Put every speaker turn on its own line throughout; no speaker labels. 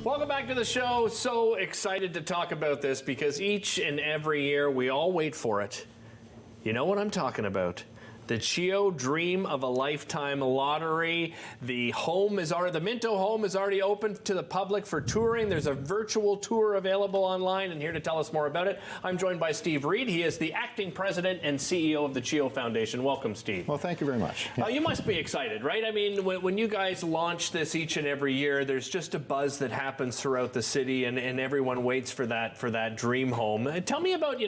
Welcome back to the show. So excited to talk about this because each and every year we all wait for it. You know what I'm talking about. The CHEO Dream of a Lifetime Lottery. The Minto home is already open to the public for touring. There's a virtual tour available online, and here to tell us more about it, I'm joined by Steve Reed. He is the acting president and CEO of the CHEO Foundation. Welcome, Steve.
Well, thank you very much.
You must be excited, right? I mean, when you guys launch this each and every year, there's just a buzz that happens throughout the city, and everyone waits for that dream home. Tell me about,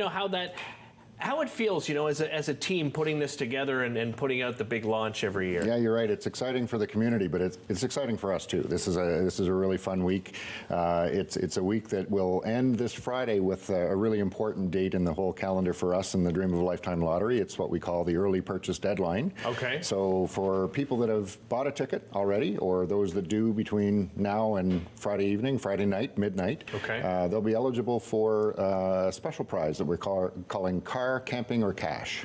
how it feels, as a team putting this together and putting out the big launch every year.
Yeah, you're right. It's exciting for the community, but it's exciting for us too. This is a really fun week. It's a week that will end this Friday with a really important date in the whole calendar for us in the Dream of a Lifetime Lottery. It's what we call the early purchase deadline.
Okay.
So for people that have bought a ticket already, or those that do between now and Friday night, midnight,
okay,
they'll be eligible for a special prize that we're calling car, camping, or cash.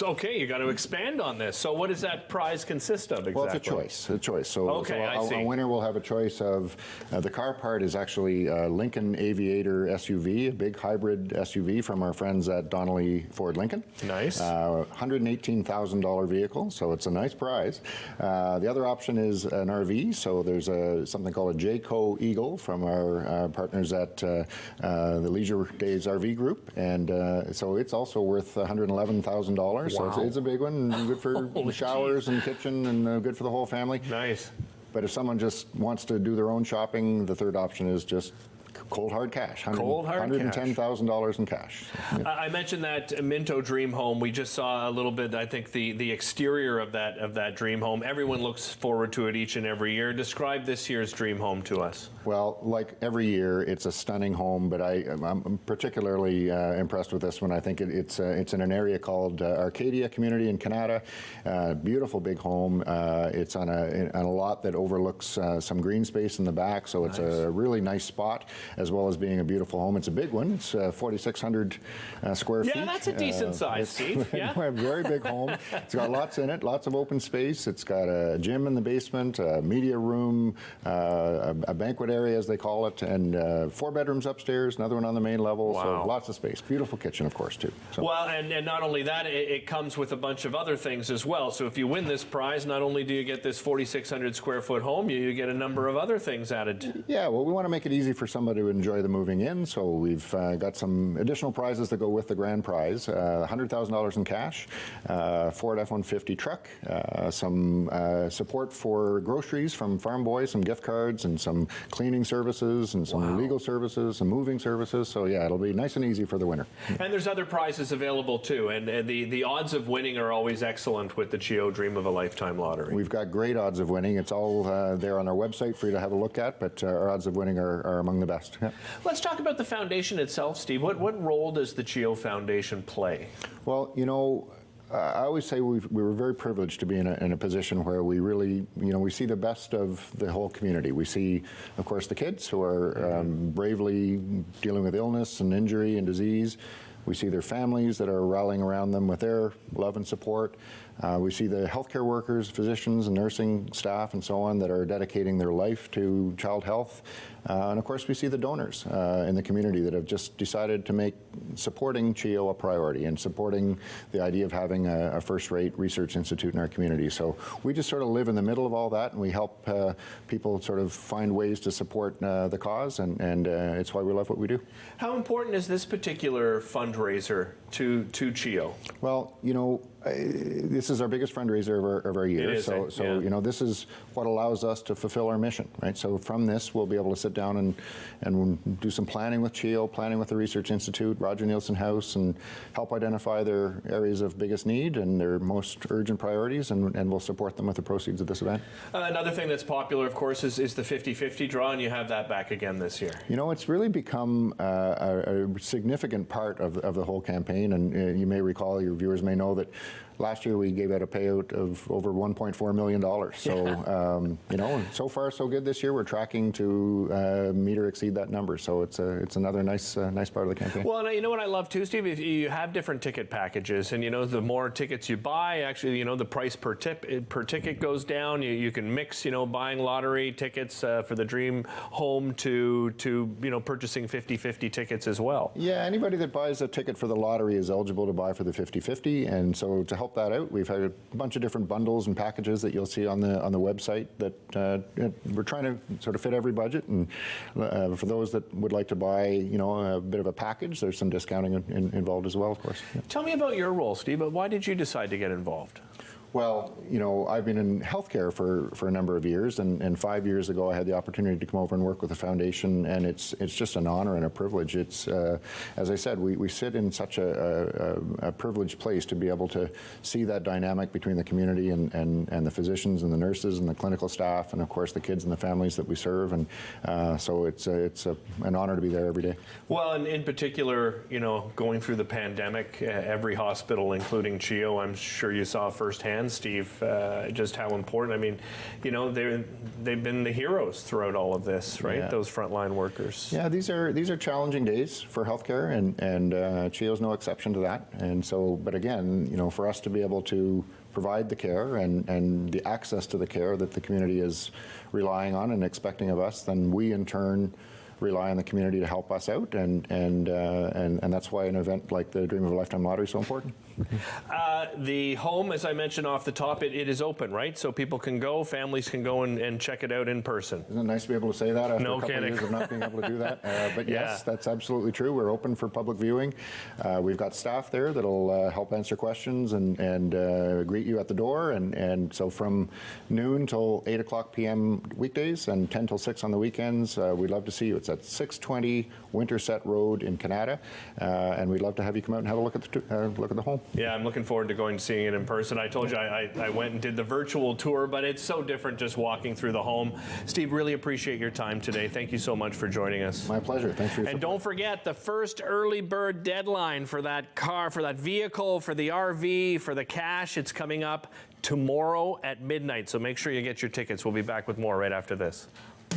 Okay, you got to expand on this. So what does that prize consist of exactly?
Well, it's a choice. So
I see.
A winner will have a choice of, the car part is actually a Lincoln Aviator SUV, a big hybrid SUV from our friends at Donnelly Ford Lincoln.
Nice.
$118,000 vehicle, so it's a nice prize. The other option is an RV, so there's something called a JCO Eagle from our partners at the Leisure Days RV Group, and so it's also worth $111,000.
Wow.
So it's a big one, good for showers and kitchen, and good for the whole family.
Nice.
But if someone just wants to do their own shopping, the third option is just cold hard cash. $110,000 in cash. So, yeah.
I mentioned that Minto Dream Home. We just saw a little bit, I think, the exterior of that dream home. Everyone looks forward to it each and every year. Describe this year's dream home to us.
Well, like every year, it's a stunning home, but I'm particularly impressed with this one. I think it's in an area called Arcadia Community in Kanata. Beautiful big home. It's on a lot that overlooks some green space in the back, so it's a really nice spot, as well as being a beautiful home. It's a big one. It's 4,600 square feet.
Yeah, that's a decent size, Steve. Yeah.
A very big home. It's got lots in it, lots of open space. It's got a gym in the basement, a media room, a banquet area, as they call it, and 4 bedrooms upstairs, another one on the main level.
Wow.
So lots of space. Beautiful kitchen, of course, too. So.
Well, and not only that, it comes with a bunch of other things as well. So if you win this prize, not only do you get this 4,600 square foot home, you get a number of other things added.
Yeah, well, we want to make it easy for somebody to enjoy the moving in, so we've got some additional prizes that go with the grand prize. $100,000 in cash, Ford F-150 truck, some support for groceries from Farm Boy, some gift cards, and some cleaning services, and some legal services, some moving services. So yeah, it'll be nice and easy for the winner.
And there's other prizes available too, and the odds of winning are always excellent with the CHEO Dream of a Lifetime Lottery.
We've got great odds of winning. It's all there on our website for you to have a look at, but our odds of winning are among the best. Yeah.
Let's talk about the foundation itself, Steve. What role does the CHEO Foundation play?
Well, I always say we were very privileged to be in a position where we really, we see the best of the whole community. We see, of course, the kids who are bravely dealing with illness and injury and disease. We see their families that are rallying around them with their love and support. We see the healthcare workers, physicians, and nursing staff, and so on, that are dedicating their life to child health. And of course, we see the donors in the community that have just decided to make supporting CHEO a priority and supporting the idea of having a first-rate research institute in our community. So we just sort of live in the middle of all that, and we help people sort of find ways to support the cause, and it's why we love what we do.
How important is this particular fundraiser to CHEO?
Well, this is our biggest fundraiser of our year.
It is,
so this is what allows us to fulfill our mission, right? So from this, we'll be able to sit down and do some planning with CHEO, planning with the Research Institute, Roger Nielsen House, and help identify their areas of biggest need and their most urgent priorities, and we'll support them with the proceeds of this event.
Another thing that's popular, of course, is the 50-50 draw, and you have that back again this year.
It's really become a significant part of the whole campaign, and you may recall, your viewers may know that last year we gave out a payout of over $1.4 million. So, you know, so far so good this year. We're tracking to meet or exceed that number. So it's another nice part of the campaign.
Well, and you know what I love too, Steve? If you have different ticket packages, and you know, the more tickets you buy, actually, you know, the price per ticket goes down. You can mix, you know, buying lottery tickets for the Dream Home to you know, purchasing 50/50 tickets as well.
Yeah, anybody that buys a ticket for the lottery is eligible to buy for the 50/50, and so to help that out, we've had a bunch of different bundles and packages that you'll see on the website that we're trying to sort of fit every budget. And for those that would like to buy, you know, a bit of a package, there's some discounting involved as well, of course. Yeah.
Tell me about your role, Steve. Why did you decide to get involved?
Well, you know, I've been in healthcare for a number of years, and 5 years ago I had the opportunity to come over and work with the foundation, and it's just an honor and a privilege. It's, as I said, we sit in such a privileged place to be able to see that dynamic between the community and the physicians and the nurses and the clinical staff, and of course the kids and the families that we serve, and so it's an honor to be there every day.
Well, and in particular, you know, going through the pandemic, every hospital, including CHEO, I'm sure you saw firsthand, Steve, just how important. I mean, you know, they've been the heroes throughout all of this, right?
Yeah.
Those frontline workers.
Yeah, these are challenging days for healthcare, and CHEO's no exception to that. And so, but again, you know, for us to be able to provide the care and the access to the care that the community is relying on and expecting of us, then we in turn rely on the community to help us out, and that's why an event like the Dream of a Lifetime Lottery is so important.
The home, as I mentioned off the top, it is open, right? So people can go, families can go and check it out in person.
Isn't it nice to be able to say that after
No
a couple
kidding.
of years of not being able to do that? But
Yeah.
yes, that's absolutely true. We're open for public viewing. We've got staff there that'll help answer questions and greet you at the door. And so from noon till 8 o'clock p.m. weekdays and 10 till 6 on the weekends, we'd love to see you. It's at 620 Winterset Road in Kanata, and we'd love to have you come out and have a look at the home.
Yeah, I'm looking forward to going and seeing it in person. I told you I went and did the virtual tour, but it's so different just walking through the home. Steve, really appreciate your time today. Thank you so much for joining us.
My pleasure. Thanks for your
And
support.
don't forget the first early bird deadline for that car, for that vehicle, for the RV, for the cash. It's coming up tomorrow at midnight, so make sure you get your tickets. We'll be back with more right after this.